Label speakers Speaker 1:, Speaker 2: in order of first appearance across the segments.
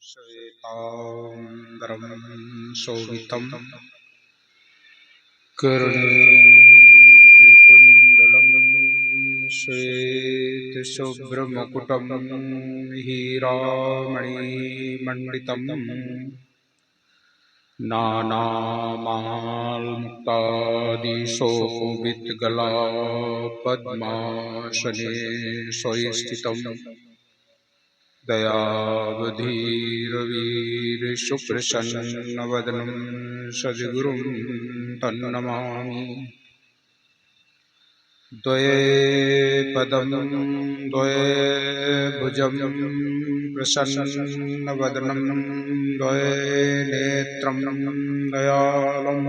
Speaker 1: श्वेतांबरं शोभितं कर्णेन्दुकुण्डलं श्वेतशुभ्रमकुटं हीरामणिमण्डितं नानामालमुक्तादिशोभितगला पद्मासने स्वस्थितं दयावधीरवीरशुप्रसन्नवदनं सद्गुरुं तन्नमामि। द्वये पदं द्वये भुजं प्रसन्नवदनं द्वये नेत्रं दयालं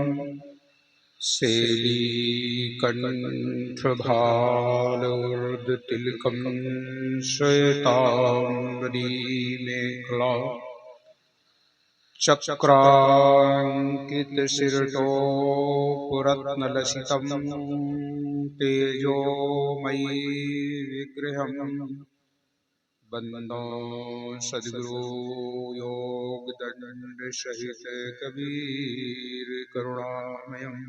Speaker 1: श्रीकण्ठभालुर्दतिलकं श्वेताम्बरी मेखला चक्राङ्कितशिरतोपुरत्नलसितं तेजोमयी विग्रहं वन्दे सद्गुरो योगदण्डसहित कबीर करुणामयम्।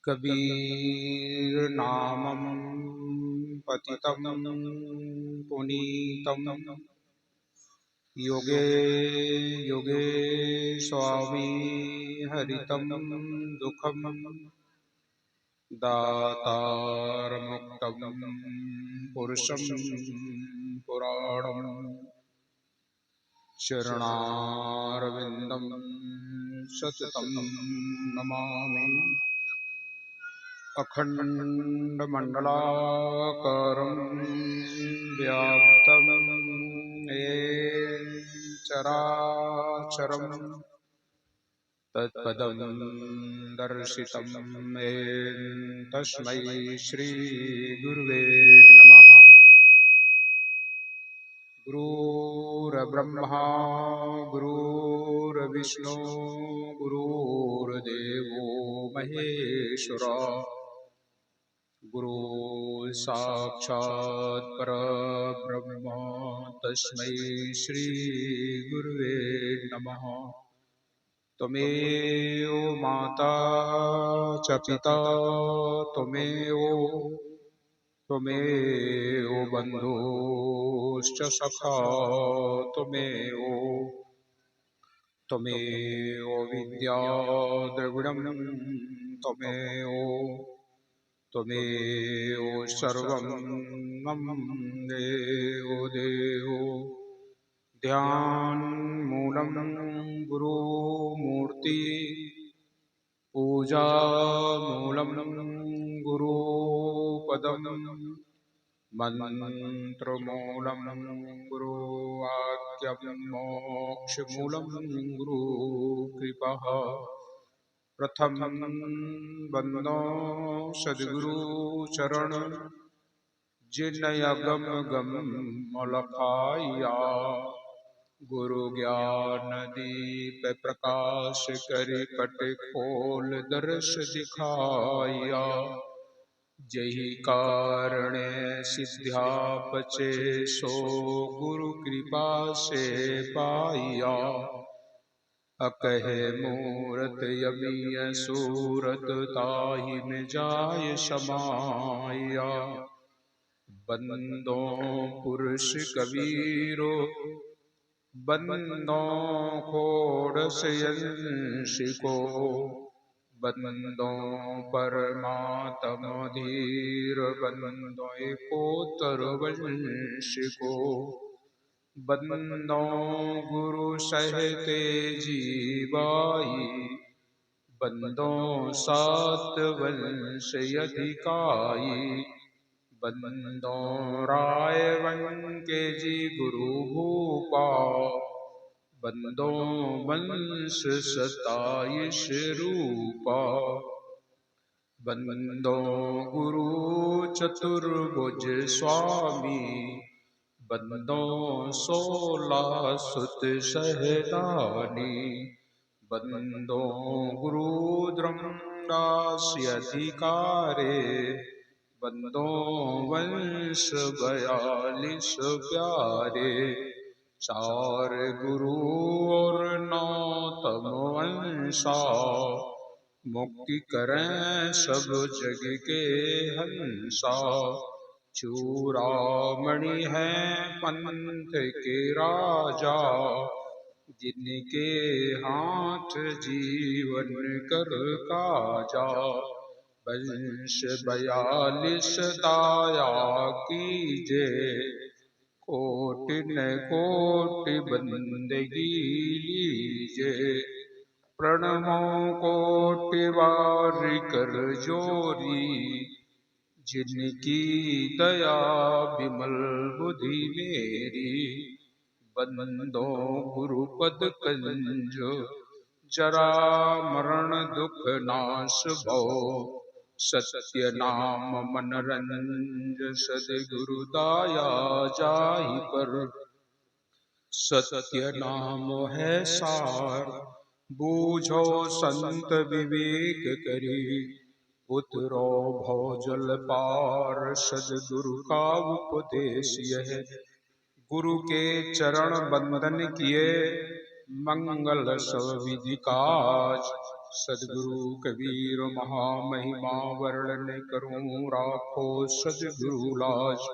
Speaker 1: कबीर नामं पतितं पुनीतं युगे युगे स्वामी हरितं दुःखं दातारमुक्तं पुरुषं पुराणं चरणारविन्दं सततं नमामि। अखण्डमण्डलाकारं व्याप्तं येन चराचरं तत्पदं दर्शितं येन तस्मै श्रीगुरुवे नमः। गुरुर्ब्रह्मा गुरुर्विष्णु गुरुर्देवो महेश्वरा गुरु साक्षात् परब्रह्म तस्मै श्री गुरुवे नमः। त्वमेव माता च पिता त्वमेव बन्धुश्च सखा त्वमेव विद्या द्रविणं त्वमेव सर्वं मम देवो ध्यानमूलं गुरुमूर्ति पूजामूलं गुरुपदं मन्त्रमूलं गुरुवाक्यं मोक्षमूलं गुरुकृपा। प्रथमं वन्दो सद्गुरुचरण जिनयगम अलखाया गुरु ज्ञान दीप प्रकाश कर पट खोल दर्श दिखाया। जही कारण सिद्ध्या पचे सो गुरु कृपा से पाया। अकहे मूरत यमीय सूरत ताहि में जाय समाया। बंदो पुरुष कबीरो बंदो खोड़स यंश को बंदो परमात्म धीर बंदो कोतर वंश को। बंदो गुरु सहते जीवाई बंदो सात वंश अधिकाई। बंदो राय के जी गुरु भूपा बंदो वंश 27 रूपा। बंदो गुरु चतुर्भुज स्वामी बंदो 16 सुत सहदानी। बंदो गुरु द्रंडास्य अधिकारे बंदों वंश 42 प्यारे, 4 गुरु और 9 तमवंशा, मुक्ति करें सब जग के हंसा। चूड़ामणि है पंथ के राजा, जिनके हाथ जीवन कर काजा। वंश 42 दाया कीजे, कोटि न कोटि बंदगी लीजे। प्रणमो कोटि बार कर जोरी, जिनकी दया विमल बुद्धि मेरी। बंदो गुरुपद कंज, जरा मरण दुख नाश भव। सत्य नाम मन रंज, सद्गुरु दाया जाहि पर। सत्य नाम है सार, बूझो संत विवेक करी। उतरो भव जल पार, सद्गुरु का उपदेश यह। गुरु के चरण बंदन किए, मंगल सब विधि काज। सद्गुरु कबीर महामहिमा, वर्णन करूं राखो सद्गुरु लाज।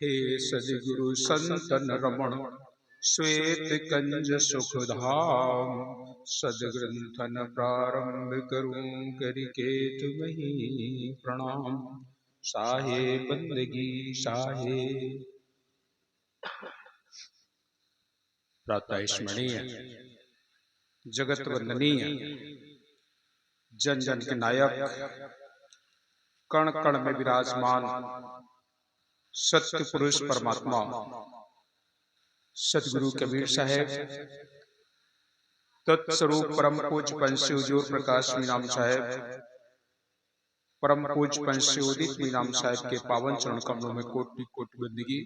Speaker 1: हे सद्गुरु संतन रमण, श्वेत कंज सुख धाम। सदग्रंथन प्रारंभ करूं, करके तुम्हें प्रणाम। साहे बंदगी साहे। प्रातः स्मरणीय, जगत वंदनीय, जन जन के नायक, कण कण में विराजमान सत्य पुरुष परमात्मा सदगुरु कबीर साहेब, तत्स्वरूप परम पूज्य पंच हुजूर प्रकाश मीनाम साहेब, परम पूज्य पंच उदित मीनाम साहेब के पावन चरण कमलों में कोटि कोटि बंदगी।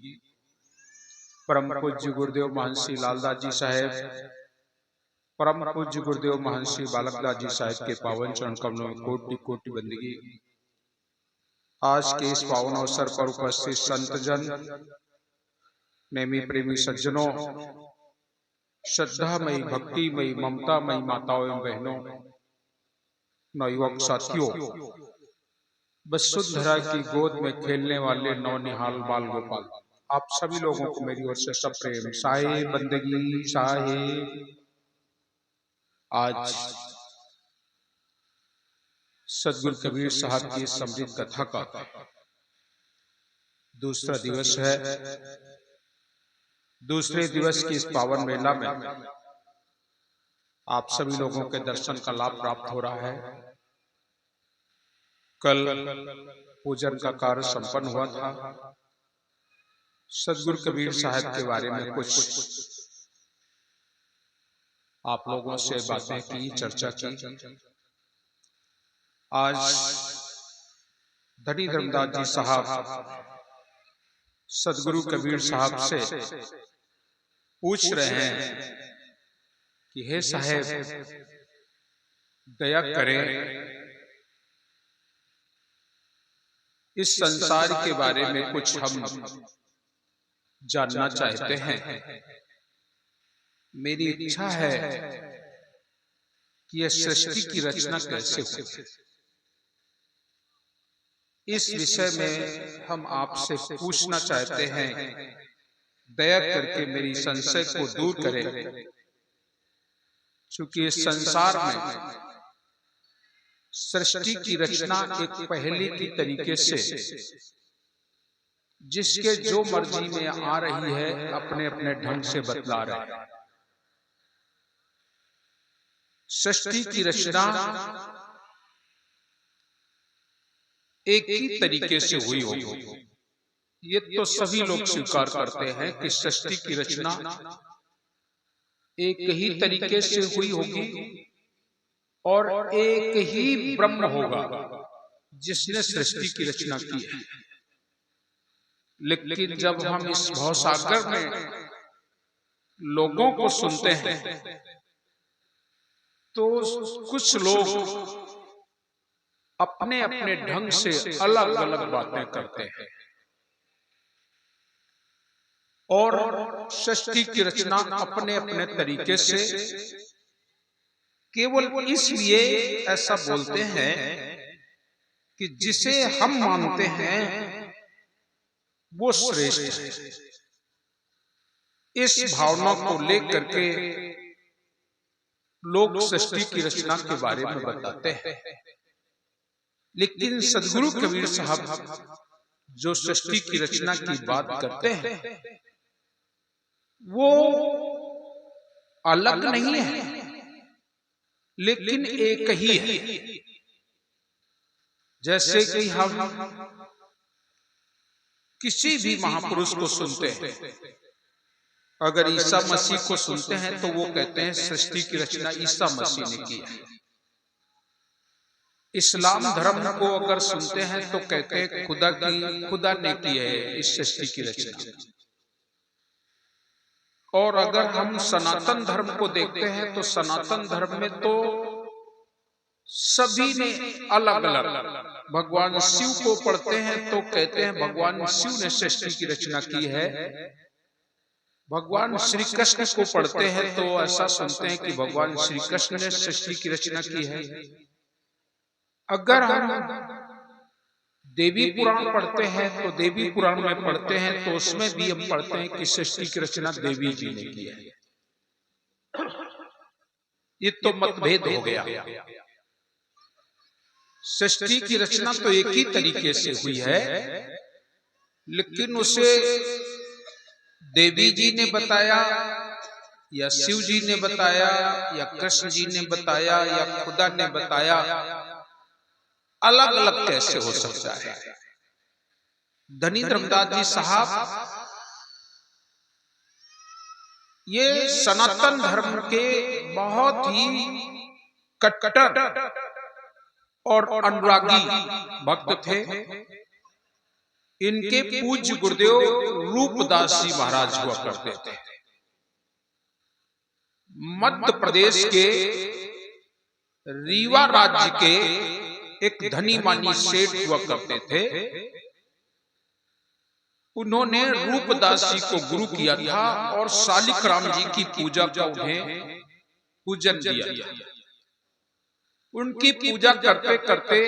Speaker 1: परम पूज्य गुरुदेव महर्षि लालदास जी साहेब, परम पूज्य गुरुदेव महर्षि बालकदास जी साहेब के पावन चरण कमलों में कोटि कोटि बंदगी। आज के इस पावन अवसर पर उपस्थित संत जन, नेमी प्रेमी सज्जनों, श्रद्धामयी भक्तिमयी ममतामयी माताओं एवं बहनों, नवयुवक साथियों, वसुंधरा की गोद में खेलने वाले नौनिहाल बाल गोपाल, आप सभी लोगों को मेरी ओर से सप्रेम साहे बंदगी साहे। आज सदगुरु कबीर साहब की समृद्ध कथा का दूसरा दिवस है। दूसरे दिवस की इस पावन मेला में आप सभी लोगों के दर्शन का लाभ प्राप्त हो रहा है। कल पूजन का कार्य संपन्न हुआ था। सदगुरु कबीर साहब के बारे में कुछ आप लोगों से बातें की, चर्चा की। आज धनी धर्मदास जी साहब सदगुरु कबीर साहब से पूछ रहे हैं कि हे साहेब दया करें, इस संसार के बारे में कुछ हम जानना चाहते हैं। मेरी इच्छा है कि यह सृष्टि की रचना कैसे हुई, इस विषय में हम आपसे पूछना चाहते हैं। दया करके मेरी संशय को दूर करें, क्योंकि इस संसार में सृष्टि की रचना एक पहेली की तरीके से जिसके जो मर्जी में आ रही है अपने अपने ढंग से बतला रहे हैं। सृष्टि की रचना एक ही तरीके से हुई होगी, ये तो सभी लोग स्वीकार करते हैं कि सृष्टि की रचना एक ही तरीके से हुई होगी और एक ही ब्रह्म होगा जिसने सृष्टि की रचना की है। लेकिन जब हम इस भवसागर में लोगों को सुनते हैं तो कुछ लोग अपने अपने ढंग से अलग अलग बातें करते हैं और सृष्टि की रचना अपने अपने तरीके से केवल इसलिए ऐसा बोलते हैं कि जिसे हम मानते हैं वो श्रेष्ठ है। इस भावना को लेकर के लोग सृष्टि की रचना के बारे में बताते हैं, लेकिन सदगुरु कबीर साहब जो सृष्टि की रचना की बात करते हैं वो अलग नहीं है, लेकिन एक ही है। जैसे कि हम किसी भी महापुरुष को सुनते हैं, अगर ईसा मसीह को सुनते हैं तो वो कहते हैं सृष्टि की रचना ईसा मसीह ने की है। इस्लाम धर्म को अगर सुनते हैं तो कहते हैं खुदा ने की है इस सृष्टि की रचना। और अगर हम सनातन धर्म को देखते हैं तो सनातन धर्म में तो सभी ने अलग अलग, भगवान शिव को पढ़ते हैं तो कहते हैं भगवान शिव ने सृष्टि की रचना की है। भगवान श्री कृष्ण को पढ़ते हैं तो ऐसा सुनते हैं कि भगवान श्री कृष्ण ने सृष्टि की रचना की है। अगर हम देवी पुराण पढ़ते हैं तो देवी पुराण में पढ़ते हैं तो उसमें भी हम पढ़ते हैं कि सृष्टि की रचना देवी जी ने की है। ये तो मतभेद हो गया। सृष्टि की रचना तो एक ही तरीके से हुई है, लेकिन उसे देवी जी ने बताया या शिव जी ने बताया या कृष्ण जी ने बताया या खुदा ने बताया, अलग अलग कैसे हो सकता है। धनी धर्मदास जी साहब ये सनातन धर्म के बहुत ही कट्टर और अनुरागी भक्त थे। इनके पूज्य गुरुदेव रूपदास जी महाराज हुआ करते थे। मध्य प्रदेश के रीवा राज्य के एक धनी मानी सेठ हुआ करते थे। उन्होंने रूपदास जी को गुरु किया था और शालिग्राम जी की पूजा का उन्हें पूजन दिया था। उनकी पूजा करते करते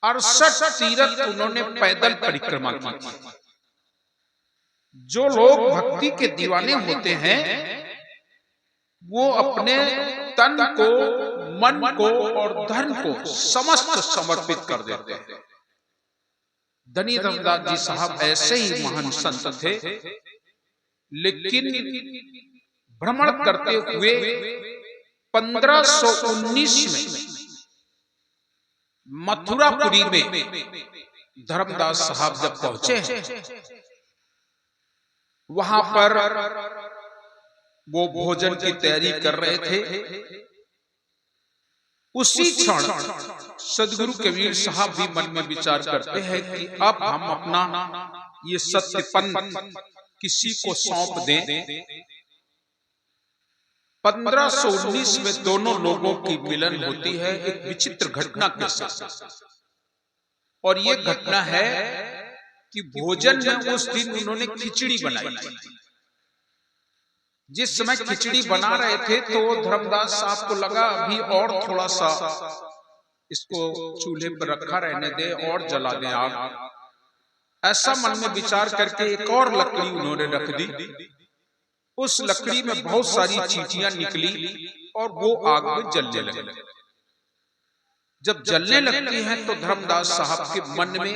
Speaker 1: 68 तीर्थ उन्होंने पैदल परिक्रमा की थी। जो लोग भक्ति के दीवाने होते हैं वो अपने तन को, मन को और धन को समस्त समर्पित कर देते हैं। धनी धर्मदास जी साहब ऐसे ही महान संत थे, लेकिन भ्रमण करते हुए 1519 में मथुरापुरी में धर्मदास साहब जब पहुंचे, वहां पर वो भोजन की तैयारी कर रहे थे। उसी क्षण सदगुरु कबीर साहब भी मन में विचार करते हैं कि अब हम अपना ये सत्यपन किसी को सौंप दें। 1519 में दोनों लोगों की मिलन होती है एक विचित्र घटना के साथ। और ये घटना है कि भोजन में उस दिन उन्होंने खिचड़ी बनाई। जिस समय खिचड़ी बना रहे थे तो धर्मदास साहब को लगा अभी और थोड़ा सा इसको चूल्हे पर रखा रहने दे और जला दें आग। ऐसा मन में विचार करके एक और लकड़ी उन्होंने रख दी। उस लकड़ी में बहुत सारी चींटियां निकली और वो आग में जलने लगी। जब जलने लगती हैं तो धर्मदास साहब के मन में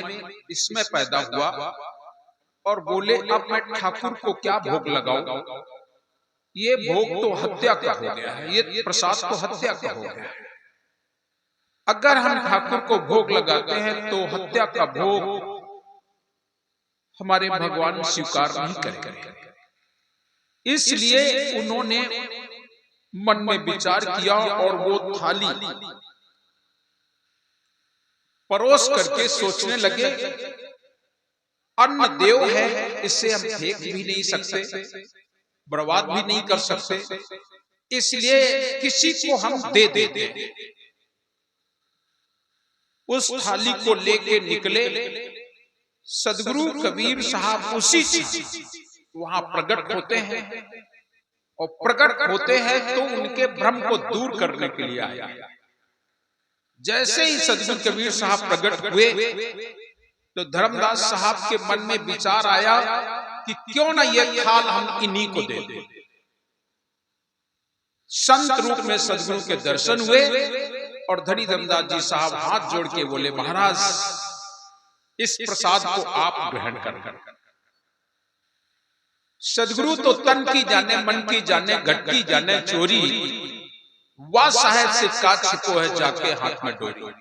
Speaker 1: इसमें पैदा हुआ और बोले अब मैं ठाकुर को क्या भोग लगाऊं। ये भोग तो हत्या का हो गया है, ये प्रसाद तो हत्या का हो गया है। अगर हम ठाकुर को भोग लगाते हैं तो हत्या का भोग हमारे भगवान स्वीकार नहीं करेंगे। इसलिए उन्होंने मन में विचार किया और वो थाली परोस करके सोचने लगे अन्न देव है, इसे हम फेंक भी नहीं सकते, बर्बाद भी नहीं कर सकते, इसलिए किसी को हम दे देते। उस थाली को लेके निकले। सदगुरु कबीर साहब उसी वहां प्रकट होते हैं, और प्रकट होते हैं तो उनके भ्रम को दूर करने के लिए आया। जैसे ही सदगुरु कबीर साहब प्रकट हुए तो धर्मदास साहब के मन में विचार आया कि क्यों ना ये थाल हम इन्हीं को दे दें। संत रूप में सदगुरु के दर्शन हुए और धनी धर्मदास जी साहब हाथ जोड़ के बोले, महाराज इस प्रसाद को आप ग्रहण कर। सदगुरु तो तन की जाने, मन की जाने, घट की जाने चोरी, वह साहेब से का छिपो है जाके हाथ में डोरी।